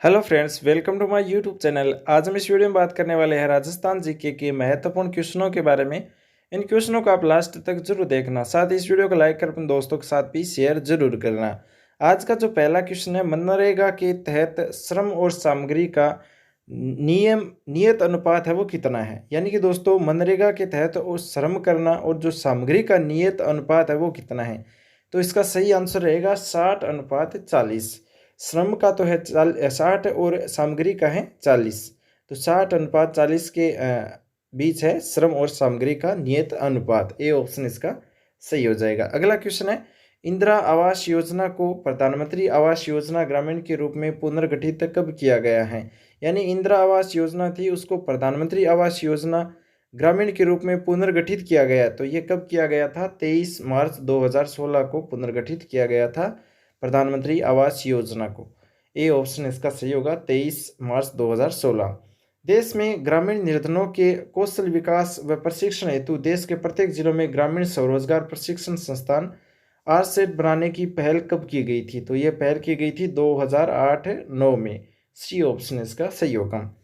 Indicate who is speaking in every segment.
Speaker 1: Hello friends, welcome to my YouTube channel. आज हम इस वीडियो में बात करने वाले हैं राजस्थान जीके के महत्वपूर्ण क्वेश्चनों के बारे में। इन क्वेश्चनों को आप लास्ट तक जरूर देखना, साथ ही इस वीडियो को लाइक कर अपने दोस्तों के साथ भी शेयर जरूर करना। आज का जो पहला क्वेश्चन है, मनरेगा के तहत श्रम और सामग्री का नियत अनुपात है वो कितना है। यानी कि दोस्तों, मनरेगा के तहत उस श्रम करना और जो सामग्री का नियत अनुपात है वो कितना है। तो इसका सही आंसर रहेगा 60:40। श्रम का तो है 60 और सामग्री का है 40। तो 60:40 के बीच है श्रम और सामग्री का नियत अनुपात। ए ऑप्शन इसका सही हो जाएगा। अगला क्वेश्चन है, इंदिरा आवास योजना को प्रधानमंत्री आवास योजना ग्रामीण के रूप में पुनर्गठित कब किया गया है। यानी इंदिरा आवास योजना थी, उसको प्रधानमंत्री आवास योजना ग्रामीण के रूप में पुनर्गठित किया गया। तो ये कब किया गया था? 23 मार्च 2016 को पुनर्गठित किया गया था प्रधानमंत्री आवास योजना को। ए ऑप्शन इसका सही होगा, 23 मार्च 2016। देश में ग्रामीण निर्धनों के कौशल विकास व प्रशिक्षण हेतु देश के प्रत्येक जिलों में ग्रामीण स्वरोजगार प्रशिक्षण संस्थान आरसेट बनाने की पहल कब की गई थी। तो ये पहल की गई थी 2008-9 में। सी ऑप्शन इसका सही होगा।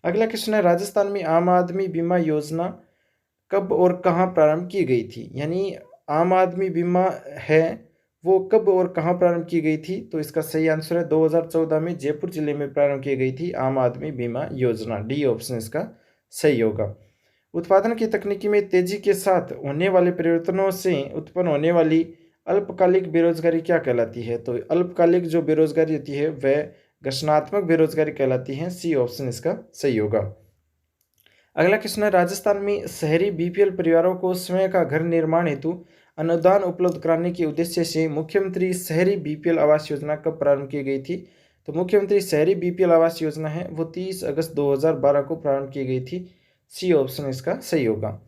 Speaker 1: अगला क्वेश्चन है, राजस्थान में आम आदमी बीमा योजना कब और कहाँ प्रारंभ की गई थी। यानी आम आदमी बीमा है वो कब और कहाँ प्रारंभ की गई थी। तो इसका सही आंसर है 2014 में जयपुर जिले में प्रारंभ की गई थी आम आदमी बीमा योजना। डी ऑप्शन इसका सही होगा। उत्पादन की तकनीकी में तेजी के साथ होने वाले परिवर्तनों से उत्पन्न होने वाली अल्पकालिक बेरोजगारी क्या कहलाती है। तो अल्पकालिक जो बेरोजगारी होती है वह घर्षणात्मक बेरोजगारी कहलाती है। सी ऑप्शन इसका सही होगा। अगला क्वेश्चन है, राजस्थान में शहरी बीपीएल परिवारों को स्वयं का घर निर्माण हेतु अनुदान उपलब्ध कराने के उद्देश्य से मुख्यमंत्री शहरी बीपीएल आवास योजना कब प्रारंभ की गई थी। तो मुख्यमंत्री शहरी बीपीएल आवास योजना है वो 30 अगस्त 2012 को प्रारंभ की गई थी। सी ऑप्शन इसका सही होगा।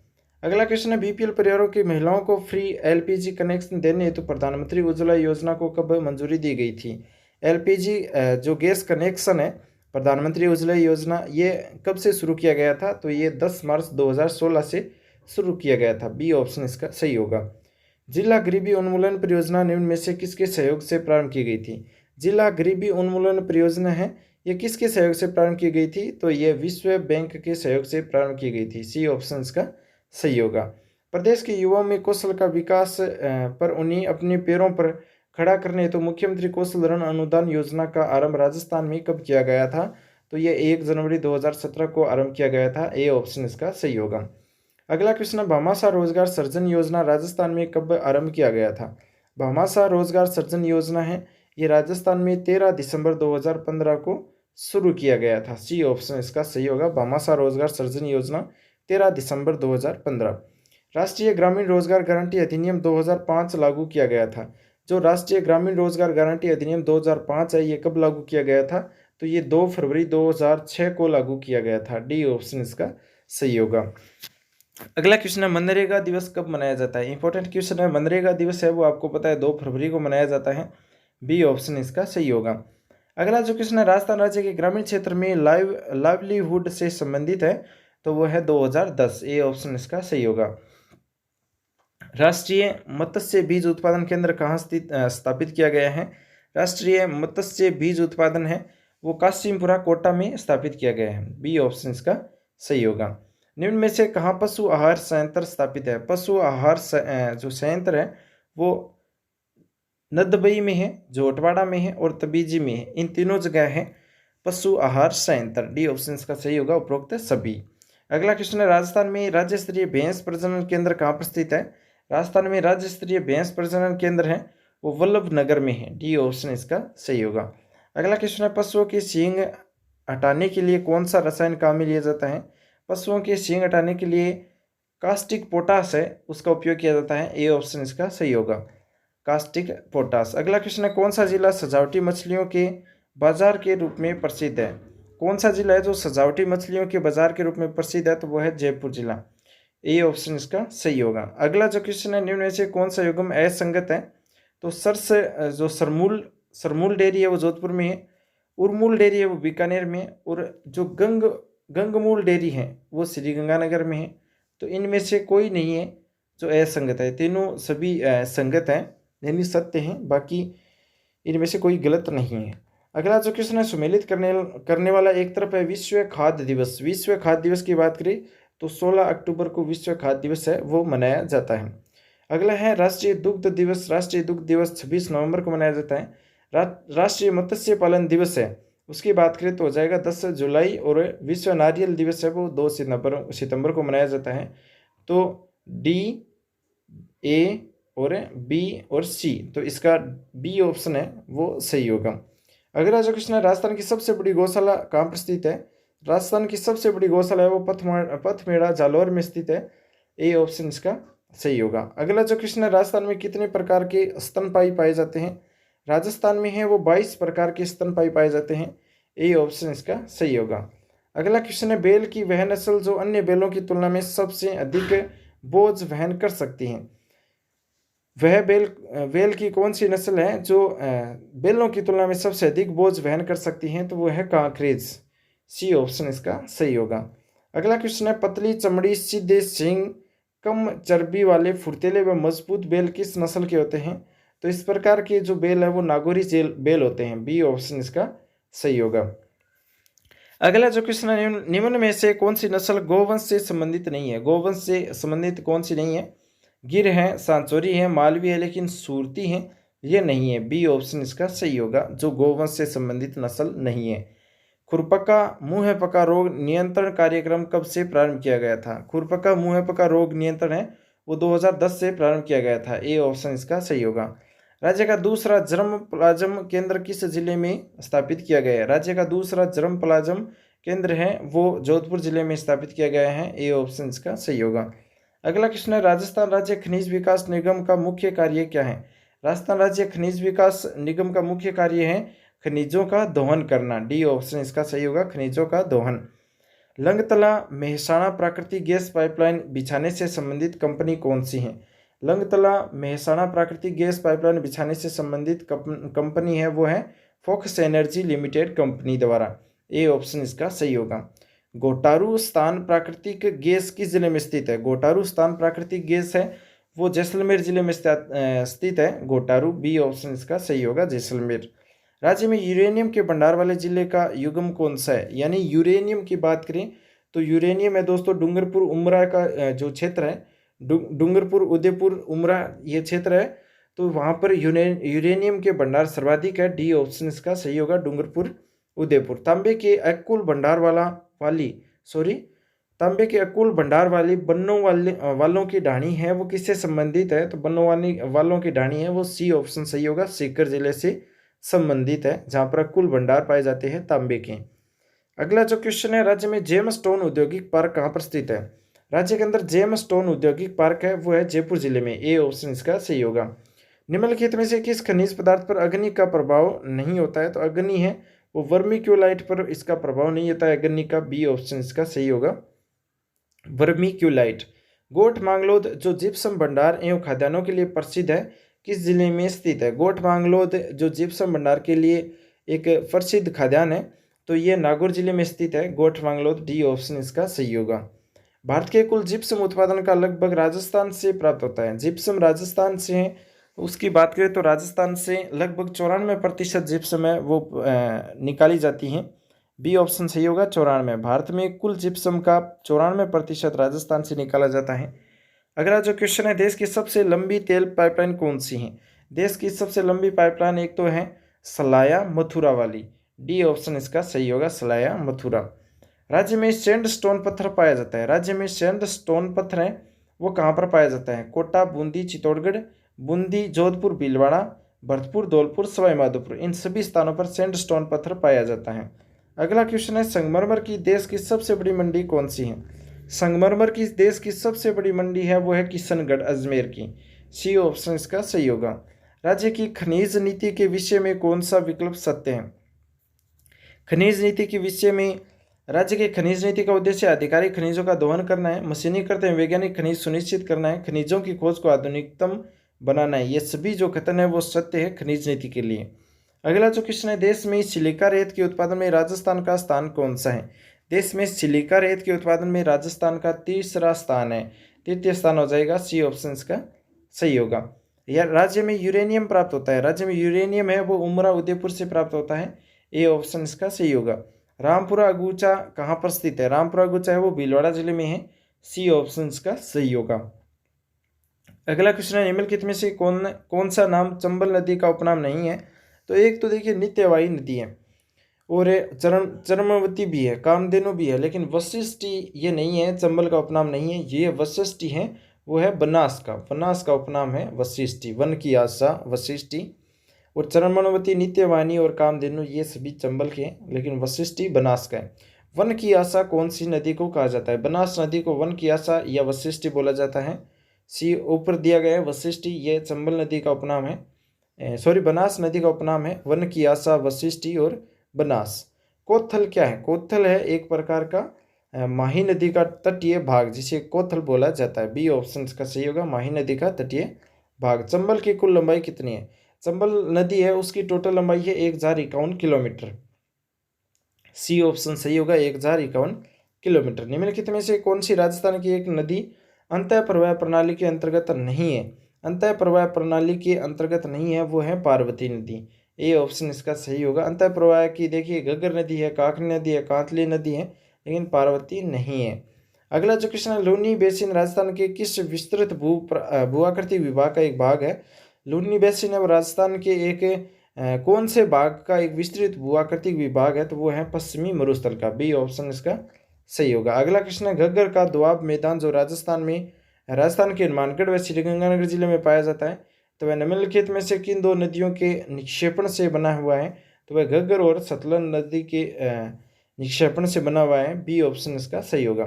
Speaker 1: अगला क्वेश्चन है, बीपीएल परिवारों की महिलाओं को फ्री एलपीजी कनेक्शन देने हेतु प्रधानमंत्री उज्ज्वला योजना को कब मंजूरी दी गई थी। एलपीजी जो गैस कनेक्शन है, प्रधानमंत्री उज्ज्वला योजना, ये कब से शुरू किया गया था। तो ये 10 मार्च 2016 से शुरू किया गया था। बी ऑप्शन इसका सही होगा। जिला गरीबी उन्मूलन परियोजना निम्न में से किसके सहयोग से प्रारंभ की गई थी। जिला गरीबी उन्मूलन परियोजना है, ये किसके सहयोग से प्रारंभ की गई थी। तो ये विश्व बैंक के सहयोग से प्रारंभ की गई थी। सी ऑप्शन इसका सही होगा। प्रदेश के युवाओं में कौशल का विकास पर उन्हें अपने पैरों पर खड़ा करने तो मुख्यमंत्री कौशल ऋण अनुदान योजना का आरंभ राजस्थान में कब किया गया था। तो ये 1 जनवरी 2017 को आरंभ किया गया था। ए ऑप्शन इसका सही होगा। अगला क्वेश्चन है, भामाशाह रोजगार सृजन योजना राजस्थान में कब आरंभ किया गया था। भामाशाह रोजगार सृजन योजना है, ये राजस्थान में 13 दिसंबर 2015 को शुरू किया गया था। सी ऑप्शन इसका सही होगा। भामाशाह रोजगार सृजन योजना 13 दिसंबर 2015। राष्ट्रीय ग्रामीण रोजगार गारंटी अधिनियम 2005 लागू किया गया था। जो राष्ट्रीय ग्रामीण रोजगार गारंटी अधिनियम 2005 है, ये कब लागू किया गया था। तो ये 2 फरवरी 2006 को लागू किया गया था। डी ऑप्शन इसका सही होगा। अगला क्वेश्चन है, मनरेगा दिवस कब मनाया जाता है। इंपॉर्टेंट क्वेश्चन है। मनरेगा दिवस है वो आपको पता है 2 फरवरी को मनाया जाता है। बी ऑप्शन इसका सही होगा। अगला जो क्वेश्चन है, राजस्थान राज्य के ग्रामीण क्षेत्र में लाइवलीहुड से संबंधित है, तो वो है 2010। ए ऑप्शन इसका सही होगा। राष्ट्रीय मत्स्य बीज उत्पादन केंद्र कहाँ स्थापित किया गया है। राष्ट्रीय मत्स्य बीज उत्पादन है वो कासिमपुरा कोटा में स्थापित किया गया है। बी ऑप्शन इसका सही होगा। निम्न में से कहाँ पशु आहार संयंत्र स्थापित है। पशु आहार जो संयंत्र है वो नदबई में है, जोटवाड़ा में है और तबीजी में है। इन तीनों जगह है पशु आहार संयंत्र। डी ऑप्शन इसका सही होगा, उपरोक्त सभी। अगला क्वेश्चन है, राजस्थान में राज्य स्तरीय भैंस प्रजनन केंद्र कहाँ पर स्थित है। राजस्थान में राज्य स्तरीय भैंस प्रजनन केंद्र है वो वल्लभ नगर में है। डी ऑप्शन इसका सही होगा। अगला क्वेश्चन है, पशुओं के सींग हटाने के लिए कौन सा रसायन काम में लिया जाता है। पशुओं के सींग हटाने के लिए कास्टिक पोटास है उसका उपयोग किया जाता है। ए ऑप्शन इसका सही होगा, कास्टिक पोटास। अगला क्वेश्चन है, कौन सा जिला सजावटी मछलियों के बाजार के रूप में प्रसिद्ध है। कौन सा जिला है जो सजावटी मछलियों के बाजार के रूप में प्रसिद्ध है। तो वो है जयपुर जिला। ए ऑप्शन इसका सही होगा। अगला जो क्वेश्चन है, निम्न में से कौन सा युग्म असंगत है। तो जो सरमूल डेयरी है वो जोधपुर में है, उर्मूल डेयरी है वो बीकानेर में है, और जो गंगमूल डेयरी है वो श्रीगंगानगर में है। तो इनमें से कोई नहीं है जो असंगत है, तीनों सभी संगत हैं यानी सत्य हैं, बाकी इनमें से कोई गलत नहीं है। अगला जो क्वेश्चन है, सुमेलित करने करने वाला एक तरफ है विश्व खाद्य दिवस। विश्व खाद्य दिवस की बात करें तो 16 अक्टूबर को विश्व खाद्य दिवस है वो मनाया जाता है। अगला है राष्ट्रीय दुग्ध दिवस। राष्ट्रीय दुग्ध दिवस 26 नवंबर को मनाया जाता है। राष्ट्रीय मत्स्य पालन दिवस है उसकी बात करें तो हो जाएगा 10 जुलाई। और विश्व नारियल दिवस है वो 2 सितंबर को मनाया जाता है। तो डी, ए और बी और सी, तो इसका बी ऑप्शन है वो सही होगा। अगला जो क्वेश्चन है, राजस्थान की सबसे बड़ी गौशाला कहाँ पर स्थित है। राजस्थान की सबसे बड़ी गौशाला है वो पथमेड़ा जालौर में स्थित है। ए ऑप्शन इसका सही होगा। अगला जो क्वेश्चन है, राजस्थान में कितने प्रकार के स्तनपायी पाए जाते हैं। राजस्थान में है वो 22 प्रकार के स्तनपायी पाए जाते हैं। ए ऑप्शन इसका सही होगा। अगला क्वेश्चन है, बैल की वह नस्ल जो अन्य बैलों की तुलना में सबसे अधिक बोझ वहन कर सकती है। वह बैल की कौन सी नस्ल है जो बैलों की तुलना में सबसे अधिक बोझ वहन कर सकती हैं, तो वो है कांकरेज। सी ऑप्शन इसका सही होगा। अगला क्वेश्चन है, पतली चमड़ी, सीधे सींग, कम चर्बी वाले फुर्तीले व मजबूत बैल किस नस्ल के होते हैं। तो इस प्रकार के जो बैल है वो नागौरी बैल होते हैं। बी ऑप्शन इसका सही होगा। अगला जो क्वेश्चन है, निम्न में से कौन सी नस्ल गोवंश से संबंधित नहीं है। गोवंश से संबंधित कौन सी नहीं है। गिर है, सांचौरी है, मालवी है, लेकिन सूरती है ये नहीं है। बी ऑप्शन इसका सही होगा, जो गोवंश से संबंधित नस्ल नहीं है। खुरपका मुंह पका रोग नियंत्रण कार्यक्रम कब से प्रारंभ किया गया था। खुरपका मुंह पका रोग नियंत्रण है वो 2010 से प्रारंभ किया गया था। ए ऑप्शन इसका सही होगा। राज्य का दूसरा जर्म प्लाज्म केंद्र किस जिले में स्थापित किया गया है। राज्य का दूसरा जर्म प्लाज्म केंद्र है वो जोधपुर जिले में स्थापित किया गया है। ए ऑप्शन इसका सही होगा। अगला क्वेश्चन है, राजस्थान राज्य खनिज विकास निगम का मुख्य कार्य क्या है। राजस्थान राज्य खनिज विकास निगम का मुख्य कार्य है खनिजों का दोहन करना। डी ऑप्शन इसका सही होगा, खनिजों का दोहन। लंगतला मेहसाणा प्राकृतिक गैस पाइपलाइन बिछाने से संबंधित कंपनी कौन सी है। लंगतला मेहसाणा प्राकृतिक गैस पाइपलाइन बिछाने से संबंधित कंपनी है वो है फोकस एनर्जी लिमिटेड कंपनी द्वारा। ए ऑप्शन इसका सही होगा। गोटारू स्थान प्राकृतिक गैस किस जिले में स्थित है। गोटारू स्थान प्राकृतिक गैस है वो जैसलमेर जिले में स्थित है। गोटारू, बी ऑप्शन इसका सही होगा, जैसलमेर। राज्य में यूरेनियम के भंडार वाले जिले का युग्म कौन सा है। यानी यूरेनियम की बात करें तो यूरेनियम है दोस्तों डूंगरपुर उमरा का जो क्षेत्र है, डूंगरपुर उदयपुर उमरा ये क्षेत्र है, तो वहाँ पर यूरेनियम के भंडार सर्वाधिक है। डी ऑप्शन इसका सही होगा, डूंगरपुर उदयपुर। तांबे के अकुल भंडार तांबे के अकुल भंडार वाली बन्नों वालों की ढाणी है वो किससे संबंधित है। तो बन्नों वालों की ढाणी है वो सी ऑप्शन सही होगा, सीकर जिले से संबंधित है जहाँ पर अकुल भंडार पाए जाते हैं तांबे के। अगला जो क्वेश्चन है, राज्य में जेम स्टोन औद्योगिक पार्क कहाँ पर स्थित है। राज्य के अंदर जेम स्टोन औद्योगिक पार्क है वो है जयपुर जिले में। ए ऑप्शन इसका सही होगा। निम्नलिखित में से किस खनिज पदार्थ पर अग्नि का प्रभाव नहीं होता है। तो अग्नि है वो वर्मीक्यूलाइट पर इसका प्रभाव नहीं होता है अग्नि का। बी ऑप्शन इसका सही होगा, वर्मीक्यूलाइट। गोठ मांगलोद जो जिप्सम भंडार एवं खाद्यान्नों के लिए प्रसिद्ध है किस जिले में स्थित है। गोठ मांगलोद जो जिप्सम भंडार के लिए एक प्रसिद्ध खाद्यान्न है तो ये नागौर जिले में स्थित है, गोठ मांगलोद। डी ऑप्शन इसका सही होगा। भारत के कुल जिप्सम उत्पादन का लगभग राजस्थान से प्राप्त होता है। जिप्सम राजस्थान से है, उसकी बात करें तो राजस्थान से लगभग 94% जिप्सम है वो निकाली जाती हैं। बी ऑप्शन सही होगा, 94। भारत में कुल जिप्सम का 94% राजस्थान से निकाला जाता है। अगला जो क्वेश्चन है, देश की सबसे लंबी तेल पाइपलाइन कौन सी है। देश की सबसे लंबी पाइपलाइन एक तो है सलाया मथुरा वाली। डी ऑप्शन इसका सही होगा, सलाया मथुरा। राज्य में सैंड स्टोन पत्थर पाया जाता है। राज्य में सैंड स्टोन पत्थर है वो कहाँ पर पाया जाता है। कोटा, बूंदी, चित्तौड़गढ़, बूंदी, जोधपुर, भीलवाड़ा, भरतपुर, धौलपुर, सवाई माधोपुर, इन सभी स्थानों पर सैंड स्टोन पत्थर पाया जाता है। अगला क्वेश्चन है, संगमरमर की देश की सबसे बड़ी मंडी कौन सी है। संगमरमर की देश की सबसे बड़ी मंडी है वो है किशनगढ़, अजमेर की। सी ऑप्शन इसका सही होगा। राज्य की खनिज नीति के विषय में कौन सा विकल्प सत्य है। खनिज नीति के विषय में राज्य की खनिज नीति का उद्देश्य आधिकारिक खनिजों का दोहन करना है, मशीनीकृत एवं वैज्ञानिक खनिज सुनिश्चित करना है, खनिजों की खोज को आधुनिकतम बनाना है। ये सभी जो कथन है वो सत्य है खनिज नीति के लिए। अगला जो क्वेश्चन है, देश में सिलिका रेत के उत्पादन में राजस्थान का स्थान कौन सा है। देश में सिलिका रेत के उत्पादन में राजस्थान का तीसरा स्थान है, तृतीय स्थान हो जाएगा। सी ऑप्शन का सही होगा। यह राज्य में यूरेनियम प्राप्त होता है। राज्य में यूरेनियम है वो उमरा, उदयपुर से प्राप्त होता है। ए ऑप्शन इसका सही होगा। रामपुरा अगूचा कहाँ पर स्थित है? रामपुरा अगूचा है वो भीलवाड़ा जिले में है। सी ऑप्शन इसका सही होगा। अगला क्वेश्चन है, निम्नलिखित में से कौन सा नाम चंबल नदी का उपनाम नहीं है? तो एक तो देखिए नित्यवाही नदी है और चरमवती भी है, कामधेनु भी है, लेकिन वशिष्ठी ये नहीं है, चंबल का उपनाम नहीं है। ये वशिष्ठी है, वो है बनास का उपनाम है वशिष्ठी। वन की आशा वशिष्ठी और चरणवती, नित्यवाणी और कामधेनु ये सभी चंबल के हैं, लेकिन वशिष्ठी बनास का है। वन की आशा कौन सी नदी को कहा जाता है? बनास नदी को वन की आशा या वशिष्ठी बोला जाता है। सी ऊपर दिया गया है वशिष्ठी, ये चंबल नदी का उपनाम है, सॉरी बनास नदी का उपनाम है। वन की आशा, वशिष्ठी और बनास। कोथल क्या है? कोथल है एक प्रकार का माही नदी का तटीय भाग, जिसे कोथल बोला जाता है। बी ऑप्शन का सही होगा, माही नदी का तटीय भाग। चंबल की कुल लंबाई कितनी है? चंबल नदी है उसकी टोटल लंबाई है 1051 किलोमीटर। सी ऑप्शन सही होगा, 1051 किलोमीटर। निम्नलिखित में से कौन सी राजस्थान की एक नदी अंतः प्रवाह प्रणाली के अंतर्गत नहीं है? अंतः प्रवाह प्रणाली के अंतर्गत नहीं है, वो है पार्वती नदी। ए ऑप्शन इसका सही होगा। अंतः प्रवाह की देखिए घग्गर नदी है, काकनी नदी है, कांतली नदी है, लेकिन पार्वती नहीं है। अगला जो क्वेश्चन है, लूनी बेसिन राजस्थान के किस विस्तृत भूआकृति विभाग का एक भाग है? लूनी बेसिन अब राजस्थान के एक कौन से भाग का एक विस्तृत भूआकृतिक विभाग है? तो वो है पश्चिमी मरुस्थल का। बी ऑप्शन इसका सही होगा। अगला क्वेश्चन है, घग्गर का दोआब मैदान जो राजस्थान के हनुमानगढ़ व श्रीगंगानगर जिले में पाया जाता है, तो वह निम्नलिखित में से किन दो नदियों के निक्षेपण से बना हुआ है? तो वह घग्गर और सतलज नदी के निक्षेपण से बना हुआ है। बी ऑप्शन इसका सही होगा।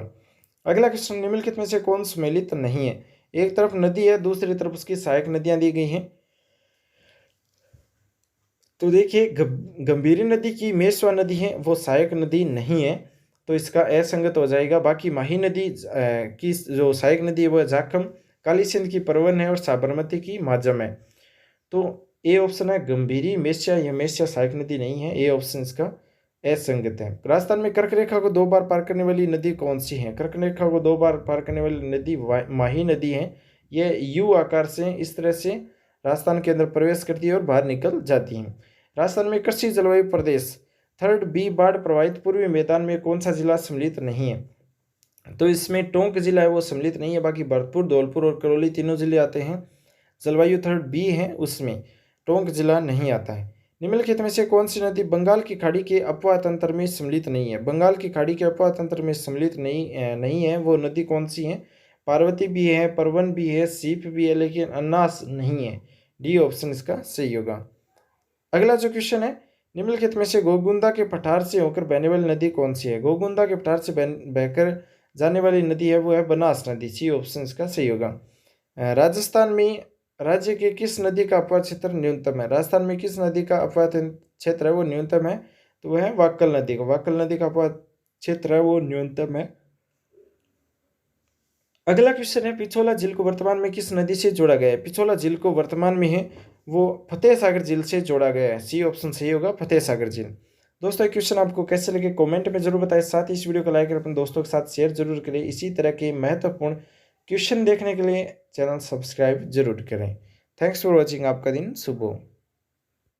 Speaker 1: अगला क्वेश्चन, निम्नलिखित में से कौन सम्मिलित नहीं है? एक तरफ नदी है, दूसरी तरफ उसकी सहायक नदियां दी गई हैं। तो देखिए गंभीरी नदी की मेसवा नदी है, वो सहायक नदी नहीं है, तो इसका असंगत हो जाएगा। बाकी माही नदी की जो सहायक नदी है वो जाखम, काली सिंध की परवन है और साबरमती की माजम है। तो ए ऑप्शन है गंभीरी मेस्या, यह मेस्या सहायक नदी नहीं है। ए ऑप्शन इसका असंगत है। राजस्थान में कर्क रेखा को 2 बार पार करने वाली नदी कौन सी है? कर्क रेखा को 2 बार पार करने वाली नदी माही नदी है। यह यू आकार से इस तरह से राजस्थान के अंदर प्रवेश करती है और बाहर निकल जाती है। राजस्थान में कृषि जलवायु प्रदेश थर्ड बी बाढ़ प्रभावित पूर्वी मैदान में कौन सा जिला सम्मिलित नहीं है? तो इसमें टोंक जिला है वो सम्मिलित नहीं है, बाकी भरतपुर, धौलपुर और करौली तीनों जिले आते हैं। जलवायु थर्ड बी है, उसमें टोंक जिला नहीं आता है। निम्नलिखित में से कौन सी नदी बंगाल की खाड़ी के अपवाह तंत्र में सम्मिलित नहीं है? बंगाल की खाड़ी के अपवाह तंत्र में सम्मिलित नहीं है, वो नदी कौन सी है? पार्वती भी है, परवन भी है, सीप भी है, लेकिन अन्नास नहीं है। डी ऑप्शन इसका सही होगा। अगला जो क्वेश्चन है, निम्नलिखित में से गोगुंदा के पठार से होकर बहने वाली नदी कौन सी है? गोगुंदा के पठार से बहकर जाने वाली नदी है वो है बनास नदी। सी ऑप्शन इसका सही होगा। राजस्थान में राज्य के किस नदी का अपवाह क्षेत्र न्यूनतम है? राजस्थान में किस नदी का अपवाह क्षेत्र है वो न्यूनतम है? तो वह है वाक्कल नदी का। वाक्कल नदी का अपवाह क्षेत्र है वो न्यूनतम है। अगला क्वेश्चन है, पिछोला झील को वर्तमान में किस नदी से जोड़ा गया है? पिछोला झील को वर्तमान में है वो फतेह सागर झील से जोड़ा गया है। सी ऑप्शन सही होगा, फतेह सागर झील। दोस्तों ये क्वेश्चन आपको कैसे लगे कमेंट में जरूर बताएं, साथ ही इस वीडियो को लाइक कर अपने दोस्तों के साथ शेयर जरूर करें। इसी तरह के महत्वपूर्ण क्वेश्चन देखने के लिए चैनल सब्सक्राइब जरूर करें। Thanks for watching. आपका दिन शुभ हो।